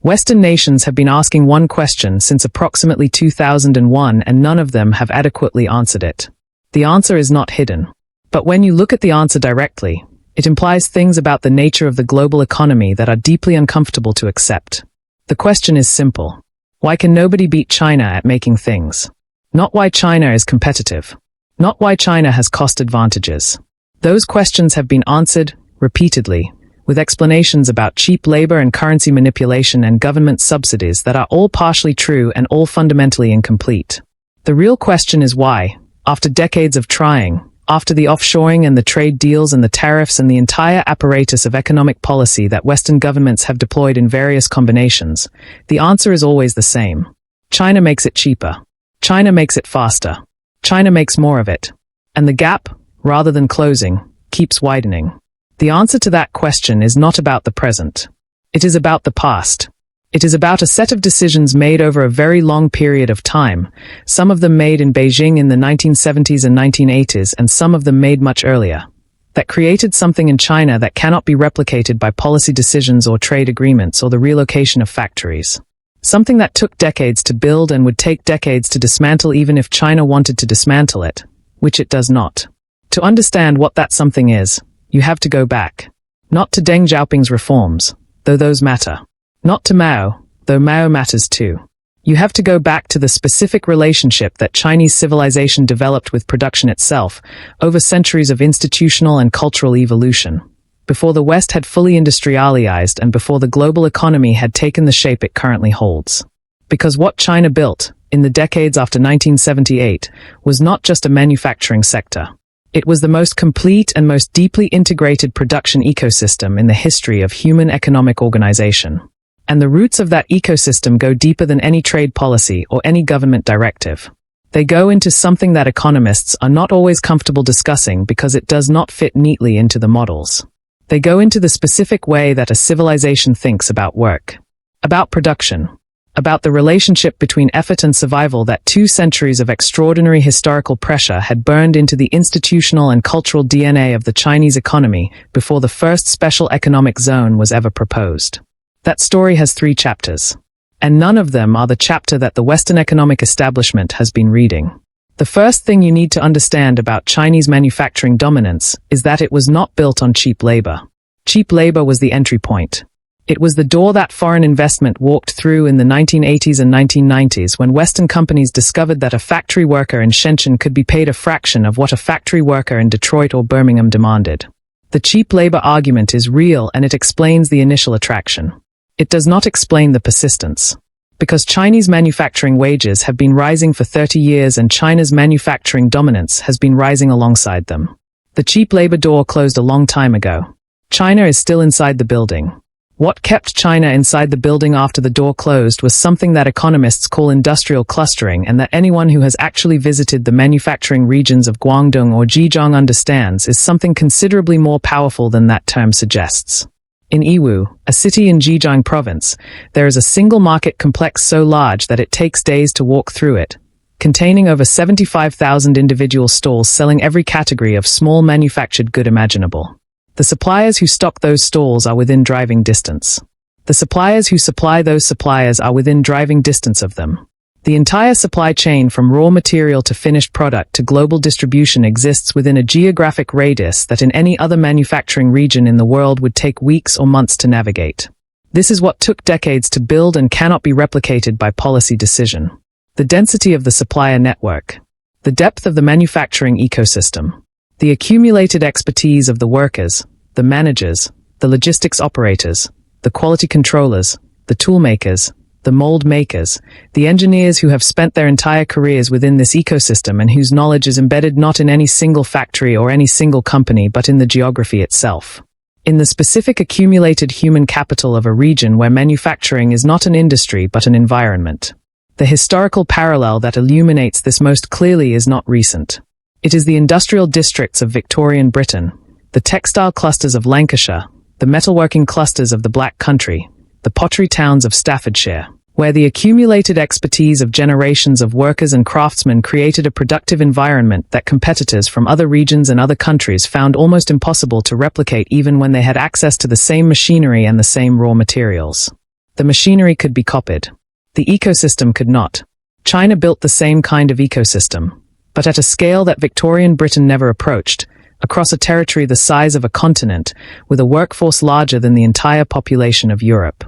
Western nations have been asking one question since approximately 2001, and none of them have adequately answered it. The answer is not hidden. But when you look at the answer directly, it implies things about the nature of the global economy that are deeply uncomfortable to accept. The question is simple. Why can nobody beat China at making things? Not why China is competitive. Not why China has cost advantages. Those questions have been answered, repeatedly, with explanations about cheap labor and currency manipulation and government subsidies that are all partially true and all fundamentally incomplete. The real question is why, after decades of trying, after the offshoring and the trade deals and the tariffs and the entire apparatus of economic policy that Western governments have deployed in various combinations, the answer is always the same. China makes it cheaper. China makes it faster. China makes more of it. And the gap, rather than closing, keeps widening. The answer to that question is not about the present. It is about the past. It is about a set of decisions made over a very long period of time, some of them made in Beijing in the 1970s and 1980s, and some of them made much earlier, that created something in China that cannot be replicated by policy decisions or trade agreements or the relocation of factories. Something that took decades to build and would take decades to dismantle even if China wanted to dismantle it, which it does not. To understand what that something is, you have to go back. Not to Deng Xiaoping's reforms, though those matter. Not to Mao, though Mao matters too. You have to go back to the specific relationship that Chinese civilization developed with production itself over centuries of institutional and cultural evolution, before the West had fully industrialized and before the global economy had taken the shape it currently holds. Because what China built, in the decades after 1978, was not just a manufacturing sector. It was the most complete and most deeply integrated production ecosystem in the history of human economic organization. And the roots of that ecosystem go deeper than any trade policy or any government directive. They go into something that economists are not always comfortable discussing because it does not fit neatly into the models. They go into the specific way that a civilization thinks about work, about production, about the relationship between effort and survival that 2 centuries of extraordinary historical pressure had burned into the institutional and cultural DNA of the Chinese economy before the first special economic zone was ever proposed. That story has 3 chapters, and none of them are the chapter that the Western economic establishment has been reading. The first thing you need to understand about Chinese manufacturing dominance is that it was not built on cheap labor. Cheap labor was the entry point. It was the door that foreign investment walked through in the 1980s and 1990s when Western companies discovered that a factory worker in Shenzhen could be paid a fraction of what a factory worker in Detroit or Birmingham demanded. The cheap labor argument is real and it explains the initial attraction. It does not explain the persistence. Because Chinese manufacturing wages have been rising for 30 years and China's manufacturing dominance has been rising alongside them. The cheap labor door closed a long time ago. China is still inside the building. What kept China inside the building after the door closed was something that economists call industrial clustering, and that anyone who has actually visited the manufacturing regions of Guangdong or Zhejiang understands is something considerably more powerful than that term suggests. In Yiwu, a city in Zhejiang province, there is a single market complex so large that it takes days to walk through it, containing over 75,000 individual stalls selling every category of small manufactured good imaginable. The suppliers who stock those stalls are within driving distance. The suppliers who supply those suppliers are within driving distance of them. The entire supply chain from raw material to finished product to global distribution exists within a geographic radius that in any other manufacturing region in the world would take weeks or months to navigate. This is what took decades to build and cannot be replicated by policy decision. The density of the supplier network. The depth of the manufacturing ecosystem. The accumulated expertise of the workers, the managers, the logistics operators, the quality controllers, the tool makers, the mold makers, the engineers who have spent their entire careers within this ecosystem and whose knowledge is embedded not in any single factory or any single company but in the geography itself. In the specific accumulated human capital of a region where manufacturing is not an industry but an environment. The historical parallel that illuminates this most clearly is not recent. It is the industrial districts of Victorian Britain, the textile clusters of Lancashire, the metalworking clusters of the Black Country, the pottery towns of Staffordshire, where the accumulated expertise of generations of workers and craftsmen created a productive environment that competitors from other regions and other countries found almost impossible to replicate even when they had access to the same machinery and the same raw materials. The machinery could be copied. The ecosystem could not. China built the same kind of ecosystem, but at a scale that Victorian Britain never approached, across a territory the size of a continent, with a workforce larger than the entire population of Europe.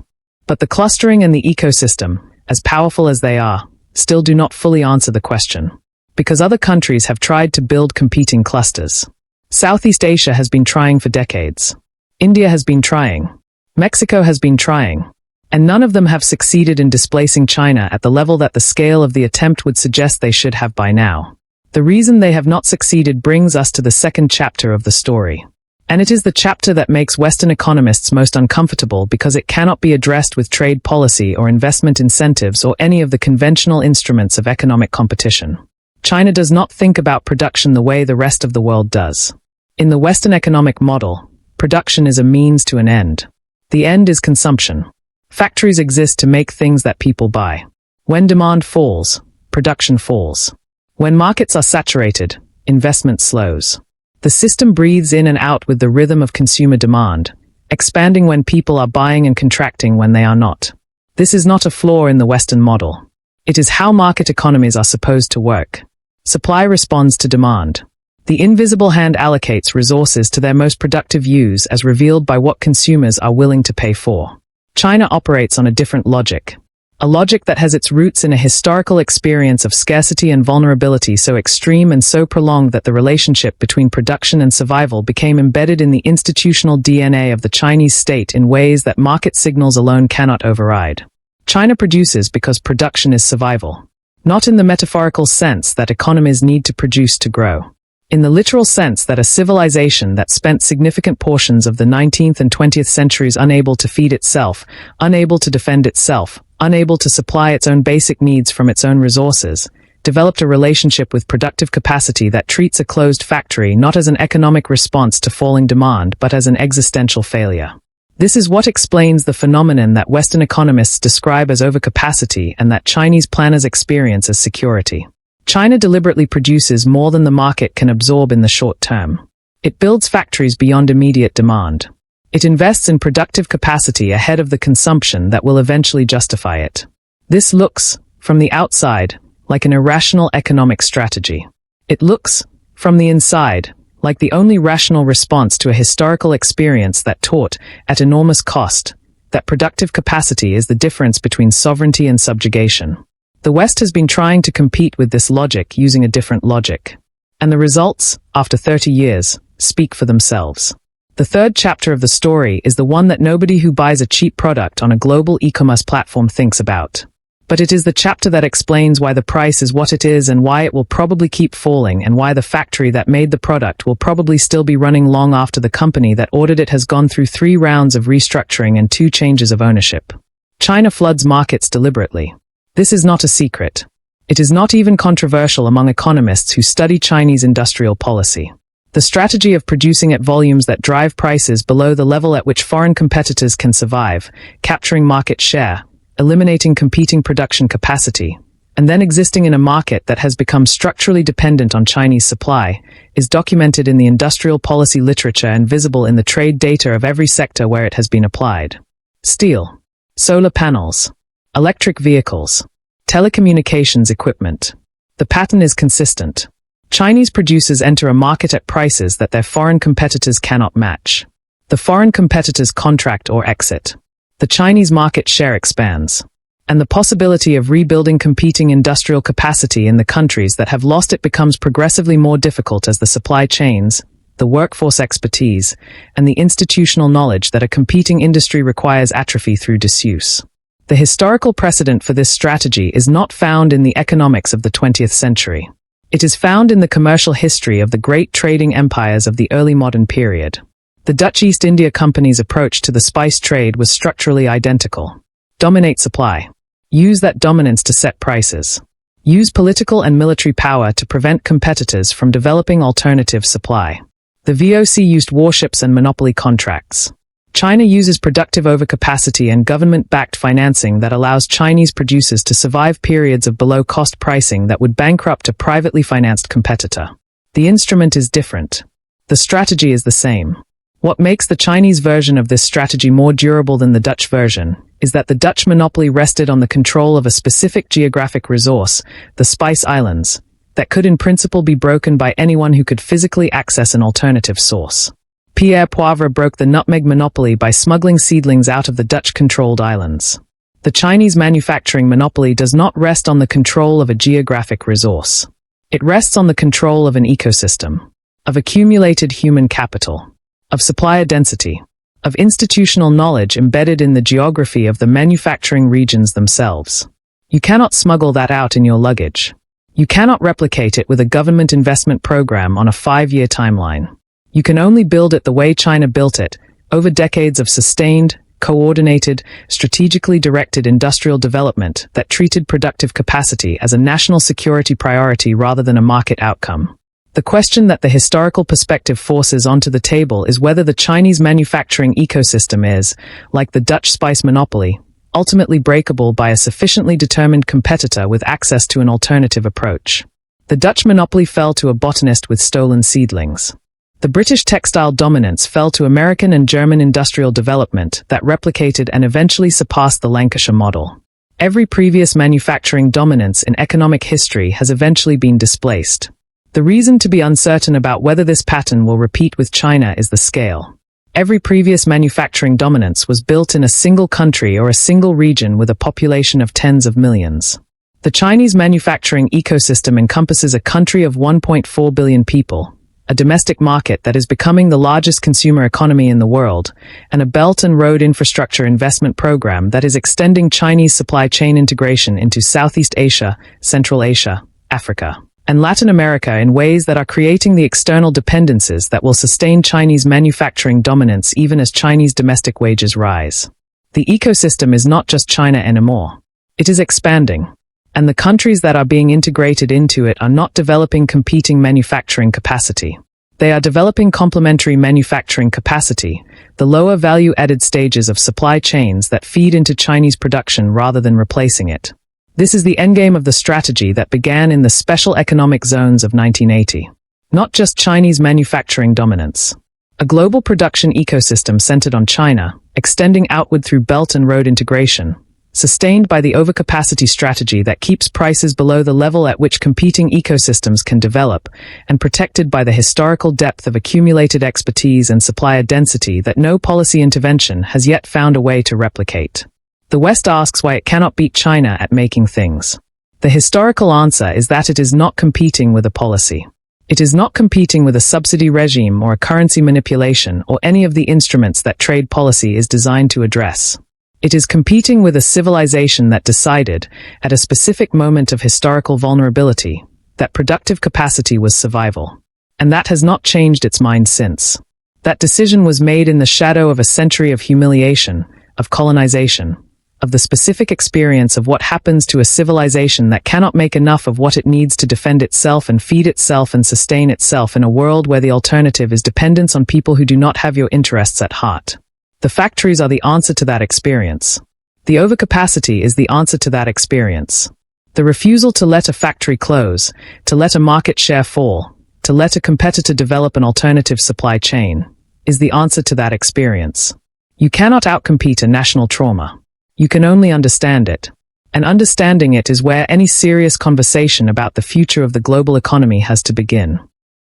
But the clustering and the ecosystem, as powerful as they are, still do not fully answer the question, because other countries have tried to build competing clusters. Southeast Asia has been trying for decades. India has been trying. Mexico has been trying. And none of them have succeeded in displacing China at the level that the scale of the attempt would suggest they should have by now. The reason they have not succeeded brings us to the second chapter of the story. And it is the chapter that makes Western economists most uncomfortable because it cannot be addressed with trade policy or investment incentives or any of the conventional instruments of economic competition. China does not think about production the way the rest of the world does. In the Western economic model, production is a means to an end. The end is consumption. Factories exist to make things that people buy. When demand falls, production falls. When markets are saturated, investment slows. The system breathes in and out with the rhythm of consumer demand, expanding when people are buying and contracting when they are not. This is not a flaw in the Western model. It is how market economies are supposed to work. Supply responds to demand. The invisible hand allocates resources to their most productive use as revealed by what consumers are willing to pay for. China operates on a different logic. A logic that has its roots in a historical experience of scarcity and vulnerability so extreme and so prolonged that the relationship between production and survival became embedded in the institutional DNA of the Chinese state in ways that market signals alone cannot override. China produces because production is survival. Not in the metaphorical sense that economies need to produce to grow. In the literal sense that a civilization that spent significant portions of the 19th and 20th centuries unable to feed itself, unable to defend itself, unable to supply its own basic needs from its own resources, developed a relationship with productive capacity that treats a closed factory not as an economic response to falling demand but as an existential failure. This is what explains the phenomenon that Western economists describe as overcapacity and that Chinese planners experience as security. China deliberately produces more than the market can absorb in the short term. It builds factories beyond immediate demand. It invests in productive capacity ahead of the consumption that will eventually justify it. This looks, from the outside, like an irrational economic strategy. It looks, from the inside, like the only rational response to a historical experience that taught, at enormous cost, that productive capacity is the difference between sovereignty and subjugation. The West has been trying to compete with this logic using a different logic. And the results, after 30 years, speak for themselves. The third chapter of the story is the one that nobody who buys a cheap product on a global e-commerce platform thinks about. But it is the chapter that explains why the price is what it is and why it will probably keep falling and why the factory that made the product will probably still be running long after the company that ordered it has gone through 3 rounds of restructuring and 2 changes of ownership. China floods markets deliberately. This is not a secret. It is not even controversial among economists who study Chinese industrial policy. The strategy of producing at volumes that drive prices below the level at which foreign competitors can survive, capturing market share, eliminating competing production capacity, and then existing in a market that has become structurally dependent on Chinese supply, is documented in the industrial policy literature and visible in the trade data of every sector where it has been applied. Steel, solar panels, electric vehicles, telecommunications equipment. The pattern is consistent. Chinese producers enter a market at prices that their foreign competitors cannot match. The foreign competitors contract or exit. The Chinese market share expands. And the possibility of rebuilding competing industrial capacity in the countries that have lost it becomes progressively more difficult as the supply chains, the workforce expertise, and the institutional knowledge that a competing industry requires atrophy through disuse. The historical precedent for this strategy is not found in the economics of the 20th century. It is found in the commercial history of the great trading empires of the early modern period. The Dutch East India Company's approach to the spice trade was structurally identical. Dominate supply. Use that dominance to set prices. Use political and military power to prevent competitors from developing alternative supply. The VOC used warships and monopoly contracts. China uses productive overcapacity and government-backed financing that allows Chinese producers to survive periods of below-cost pricing that would bankrupt a privately financed competitor. The instrument is different. The strategy is the same. What makes the Chinese version of this strategy more durable than the Dutch version is that the Dutch monopoly rested on the control of a specific geographic resource, the Spice Islands, that could in principle be broken by anyone who could physically access an alternative source. Pierre Poivre broke the nutmeg monopoly by smuggling seedlings out of the Dutch-controlled islands. The Chinese manufacturing monopoly does not rest on the control of a geographic resource. It rests on the control of an ecosystem, of accumulated human capital, of supplier density, of institutional knowledge embedded in the geography of the manufacturing regions themselves. You cannot smuggle that out in your luggage. You cannot replicate it with a government investment program on a 5-year timeline. You can only build it the way China built it, over decades of sustained, coordinated, strategically directed industrial development that treated productive capacity as a national security priority rather than a market outcome. The question that the historical perspective forces onto the table is whether the Chinese manufacturing ecosystem is, like the Dutch spice monopoly, ultimately breakable by a sufficiently determined competitor with access to an alternative approach. The Dutch monopoly fell to a botanist with stolen seedlings. The British textile dominance fell to American and German industrial development that replicated and eventually surpassed the Lancashire model. Every previous manufacturing dominance in economic history has eventually been displaced. The reason to be uncertain about whether this pattern will repeat with China is the scale. Every previous manufacturing dominance was built in a single country or a single region with a population of tens of millions. The Chinese manufacturing ecosystem encompasses a country of 1.4 billion people, a domestic market that is becoming the largest consumer economy in the world, and a Belt and Road Infrastructure Investment Program that is extending Chinese supply chain integration into Southeast Asia, Central Asia, Africa, and Latin America in ways that are creating the external dependencies that will sustain Chinese manufacturing dominance even as Chinese domestic wages rise. The ecosystem is not just China anymore. It is expanding, and the countries that are being integrated into it are not developing competing manufacturing capacity. They are developing complementary manufacturing capacity, the lower value-added stages of supply chains that feed into Chinese production rather than replacing it. This is the endgame of the strategy that began in the special economic zones of 1980. Not just Chinese manufacturing dominance. A global production ecosystem centered on China, extending outward through Belt and Road integration, sustained by the overcapacity strategy that keeps prices below the level at which competing ecosystems can develop, and protected by the historical depth of accumulated expertise and supplier density that no policy intervention has yet found a way to replicate. The West asks why it cannot beat China at making things. The historical answer is that it is not competing with a policy. It is not competing with a subsidy regime or a currency manipulation or any of the instruments that trade policy is designed to address. It is competing with a civilization that decided, at a specific moment of historical vulnerability, that productive capacity was survival. And that has not changed its mind since. That decision was made in the shadow of a century of humiliation, of colonization, of the specific experience of what happens to a civilization that cannot make enough of what it needs to defend itself and feed itself and sustain itself in a world where the alternative is dependence on people who do not have your interests at heart. The factories are the answer to that experience. The overcapacity is the answer to that experience. The refusal to let a factory close, to let a market share fall, to let a competitor develop an alternative supply chain, is the answer to that experience. You cannot outcompete a national trauma. You can only understand it. And understanding it is where any serious conversation about the future of the global economy has to begin.